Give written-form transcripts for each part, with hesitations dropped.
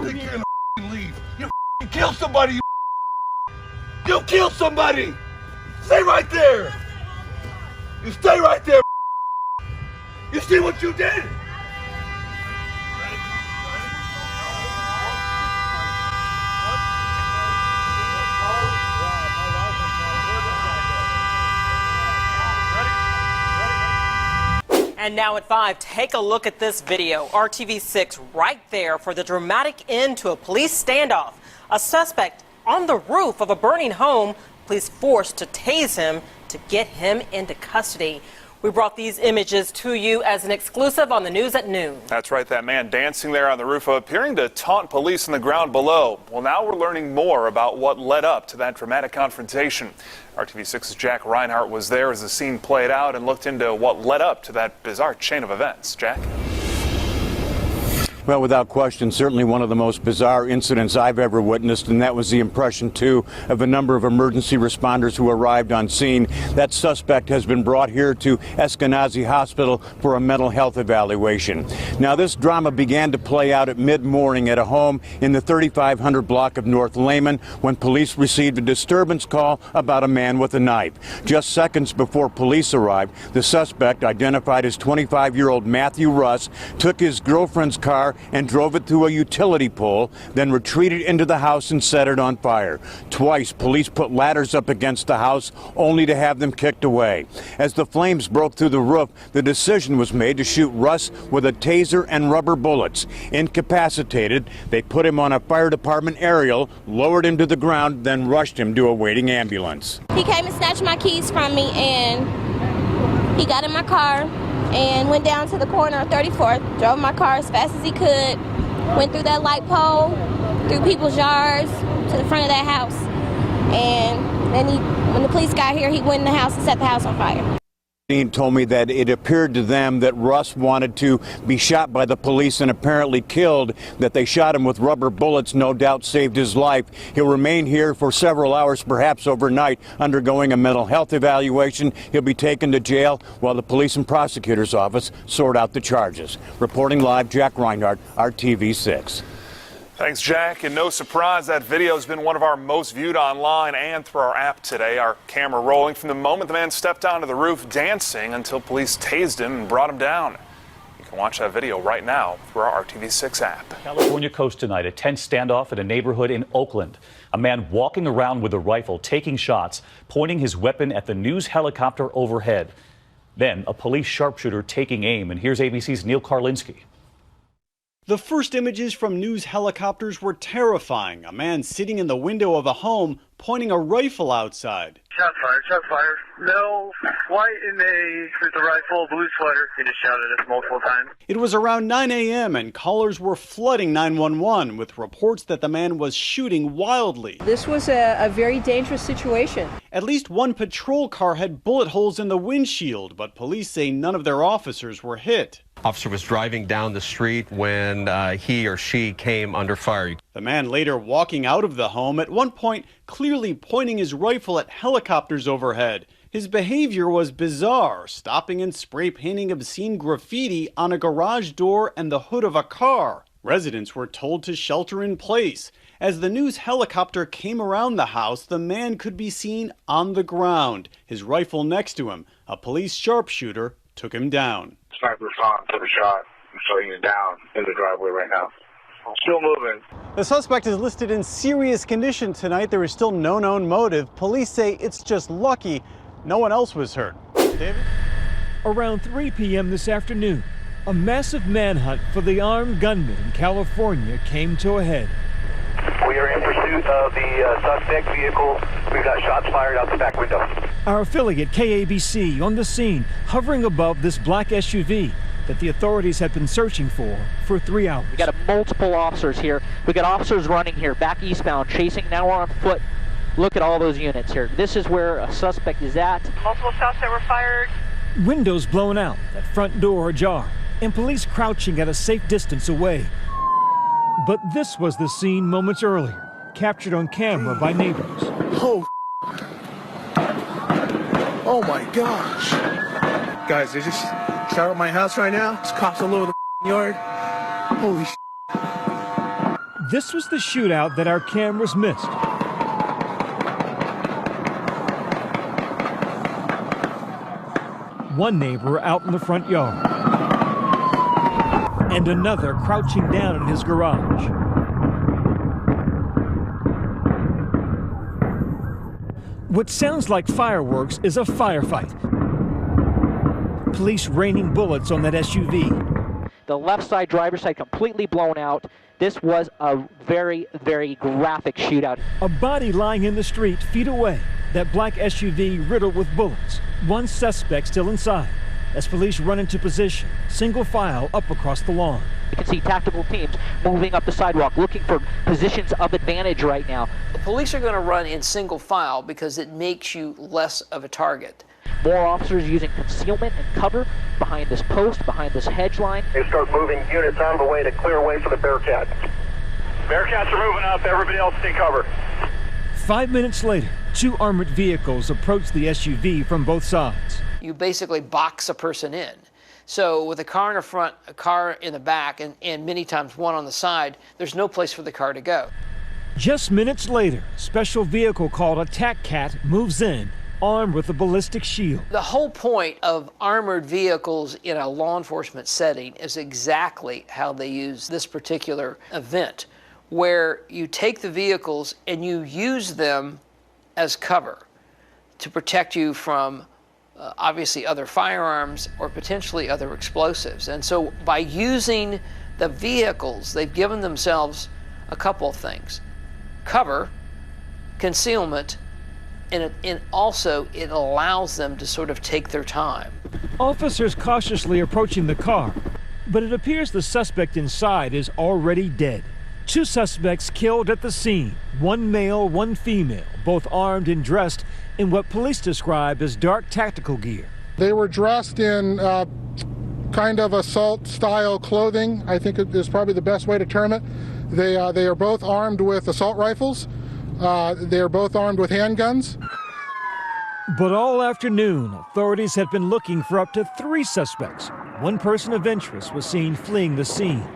think you're gonna leave. You kill somebody, you kill somebody! Stay right there! You stay right there! You see what you did? And now at 5, take a look at this video. RTV6 right there for the dramatic end to a police standoff. A suspect on the roof of a burning home, police forced to tase him to get him into custody. We brought these images to you as an exclusive on the news at noon. That's right, that man dancing there on the roof, appearing to taunt police on the ground below. Well, now we're learning more about what led up to that dramatic confrontation. RTV6's Jack Reinhart was there as the scene played out and looked into what led up to that bizarre chain of events. Jack? Well, without question, certainly one of the most bizarre incidents I've ever witnessed, and that was the impression, too, of a number of emergency responders who arrived on scene. That suspect has been brought here to Eskenazi Hospital for a mental health evaluation. Now, this drama began to play out at mid-morning at a home in the 3500 block of North Lehman when police received a disturbance call about a man with a knife. Just seconds before police arrived, the suspect, identified as 25-year-old Matthew Russ, took his girlfriend's car and drove it to a utility pole, then retreated into the house and set it on fire. Twice, police put ladders up against the house, only to have them kicked away. As the flames broke through the roof, the decision was made to shoot Russ with a taser and rubber bullets. Incapacitated, they put him on a fire department aerial, lowered him to the ground, then rushed him to a waiting ambulance. He came and snatched my keys from me, and he got in my car and went down to the corner of 34th, drove my car as fast as he could, went through that light pole, through people's yards, to the front of that house. And then when the police got here, he went in the house and set the house on fire. He told me that it appeared to them that Russ wanted to be shot by the police and apparently killed, that they shot him with rubber bullets, no doubt saved his life. He'll remain here for several hours, perhaps overnight, undergoing a mental health evaluation. He'll be taken to jail while the police and prosecutor's office sort out the charges. Reporting live, Jack Reinhart, RTV6. Thanks, Jack. And no surprise, that video has been one of our most viewed online and through our app today. Our camera rolling from the moment the man stepped onto the roof dancing until police tased him and brought him down. You can watch that video right now through our RTV6 app. California coast tonight, a tense standoff at a neighborhood in Oakland. A man walking around with a rifle, taking shots, pointing his weapon at the news helicopter overhead. Then a police sharpshooter taking aim. And here's ABC's Neil Karlinski. The first images from news helicopters were terrifying. A man sitting in the window of a home pointing a rifle outside. Shot fired, shot fired. No, white in with the rifle, blue sweater. He just shouted at us multiple times. It was around 9 a.m. and callers were flooding 911 with reports that the man was shooting wildly. This was a very dangerous situation. At least one patrol car had bullet holes in the windshield, but police say none of their officers were hit. Officer was driving down the street when he or she came under fire. The man later walking out of the home, at one point clearly pointing his rifle at helicopters overhead. His behavior was bizarre, stopping and spray painting obscene graffiti on a garage door and the hood of a car. Residents were told to shelter in place. As the news helicopter came around the house, the man could be seen on the ground, his rifle next to him. A police sharpshooter took him down. Sniper took a shot. I'm shutting it down in the driveway right now. Still moving. The suspect is listed in serious condition tonight. There is still no known motive. Police say it's just lucky no one else was hurt. David? Around 3 p.m. this afternoon, a massive manhunt for the armed gunman in California came to a head. We are in pursuit of the suspect vehicle. We've got shots fired out the back window. Our affiliate KABC on the scene, hovering above this black SUV that the authorities have been searching for 3 hours. We got multiple officers here. We got officers running here, back eastbound, chasing. Now we're on foot. Look at all those units here. This is where a suspect is at. Multiple shots that were fired. Windows blown out, that front door ajar, and police crouching at a safe distance away. But this was the scene moments earlier, captured on camera by neighbors. Oh my gosh. Guys, they just shot at my house right now. It's cops all over the yard. Holy shit. This was the shootout that our cameras missed. One neighbor out in the front yard, and another crouching down in his garage. What sounds like fireworks is a firefight. Police raining bullets on that SUV. The left side, driver's side, completely blown out. This was a very, very graphic shootout. A body lying in the street feet away. That black SUV riddled with bullets. One suspect still inside. As police run into position, single file up across the lawn. You can see tactical teams moving up the sidewalk, looking for positions of advantage right now. The police are going to run in single file because it makes you less of a target. More officers using concealment and cover behind this post, behind this hedge line. They start moving units out of the way to clear way for the Bearcats. Bearcats are moving up. Everybody else take cover. 5 minutes later, two armored vehicles approach the SUV from both sides. You basically box a person in. So with a car in the front, a car in the back, and many times one on the side, there's no place for the car to go. Just minutes later, a special vehicle called Attack Cat moves in, armed with a ballistic shield. The whole point of armored vehicles in a law enforcement setting is exactly how they use this particular event, where you take the vehicles and you use them as cover to protect you from obviously other firearms or potentially other explosives. And so by using the vehicles, they've given themselves a couple of things: cover, concealment, and also it allows them to sort of take their time. Officers cautiously approaching the car, but it appears the suspect inside is already dead. Two suspects killed at the scene, one male, one female, both armed and dressed in what police describe as dark tactical gear. They were dressed in kind of assault-style clothing, I think is probably the best way to term it. They are both armed with assault rifles. They are both armed with handguns. But all afternoon, authorities had been looking for up to 3 suspects. One person of interest was seen fleeing the scene.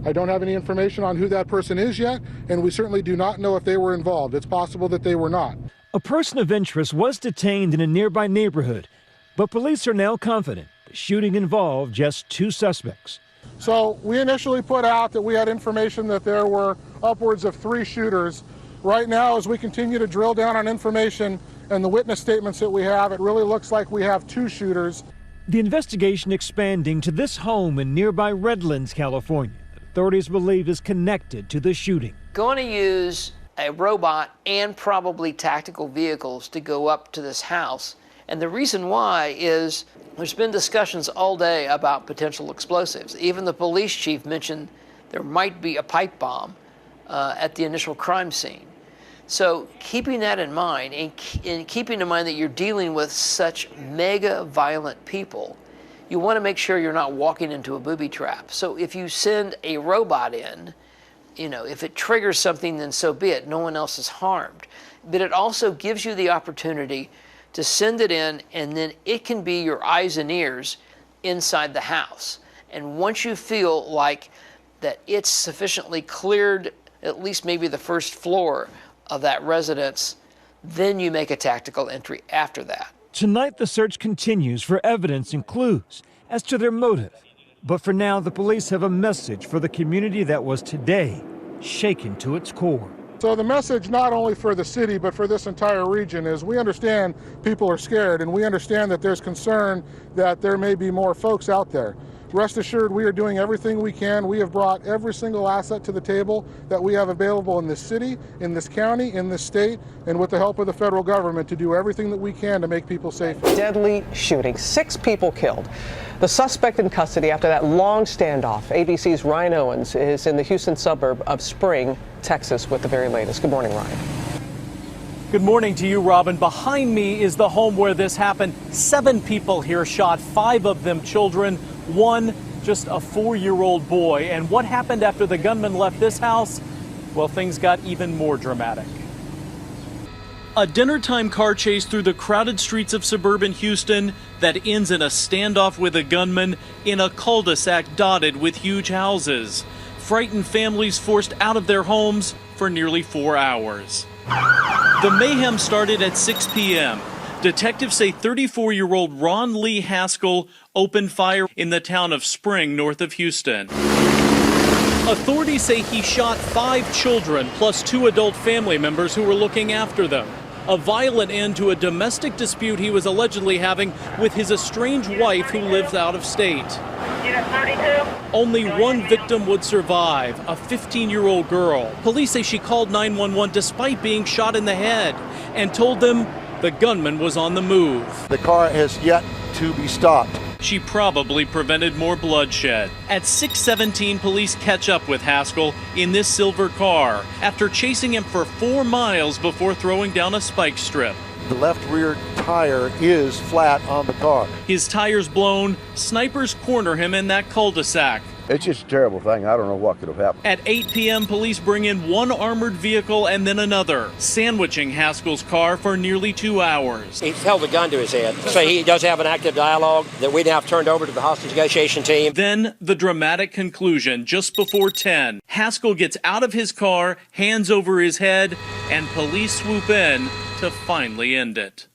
I don't have any information on who that person is yet, and we certainly do not know if they were involved. It's possible that they were not. A person of interest was detained in a nearby neighborhood, but police are now confident the shooting involved just 2 suspects. So we initially put out that we had information that there were upwards of 3 shooters. Right now, as we continue to drill down on information and the witness statements that we have, it really looks like we have 2 shooters. The investigation expanding to this home in nearby Redlands, California, that authorities believe is connected to the shooting. Going to use a robot and probably tactical vehicles to go up to this house. And the reason why is there's been discussions all day about potential explosives. Even the police chief mentioned there might be a pipe bomb at the initial crime scene. So keeping that in mind and keeping in mind that you're dealing with such mega violent people, you want to make sure you're not walking into a booby trap. So if you send a robot in, if it triggers something, then so be it. No one else is harmed. But it also gives you the opportunity to send it in, and then it can be your eyes and ears inside the house. And once you feel like that it's sufficiently cleared, at least maybe the first floor of that residence, then you make a tactical entry after that. Tonight, the search continues for evidence and clues as to their motive. But for now, the police have a message for the community that was today shaken to its core. So the message, not only for the city, but for this entire region, is we understand people are scared, and we understand that there's concern that there may be more folks out there. Rest assured, we are doing everything we can. We have brought every single asset to the table that we have available in this city, in this county, in this state, and with the help of the federal government to do everything that we can to make people safe. Deadly shooting, 6 people killed. The suspect in custody after that long standoff. ABC's Ryan Owens is in the Houston suburb of Spring, Texas, with the very latest. Good morning, Ryan. Good morning to you, Robin. Behind me is the home where this happened. 7 people here shot, 5 of them children, 1 just a 4-year-old boy. And what happened after the gunman left this house? Well, things got even more dramatic. A dinner-time car chase through the crowded streets of suburban Houston that ends in a standoff with a gunman in a cul-de-sac dotted with huge houses. frightened families forced out of their homes for nearly 4 hours. The mayhem started at 6 p.m. Detectives say 34-year-old Ron Lee Haskell opened fire in the town of Spring, north of Houston. Authorities say he shot 5 children plus 2 adult family members who were looking after them. A violent end to a domestic dispute he was allegedly having with his estranged wife who lives out of state. Only one victim would survive, a 15-year-old girl. Police say she called 911 despite being shot in the head and told them the gunman was on the move. The car has yet to be stopped. She probably prevented more bloodshed. At 6:17, police catch up with Haskell in this silver car after chasing him for 4 miles before throwing down a spike strip. The left rear tire is flat on the car. His tires blown, snipers corner him in that cul-de-sac. It's just a terrible thing. I don't know what could have happened. At 8 p.m., police bring in one armored vehicle and then another, sandwiching Haskell's car for nearly 2 hours. He held a gun to his head, so he does have an active dialogue that we now have turned over to the hostage negotiation team. Then the dramatic conclusion, just before 10. Haskell gets out of his car, hands over his head, and police swoop in to finally end it.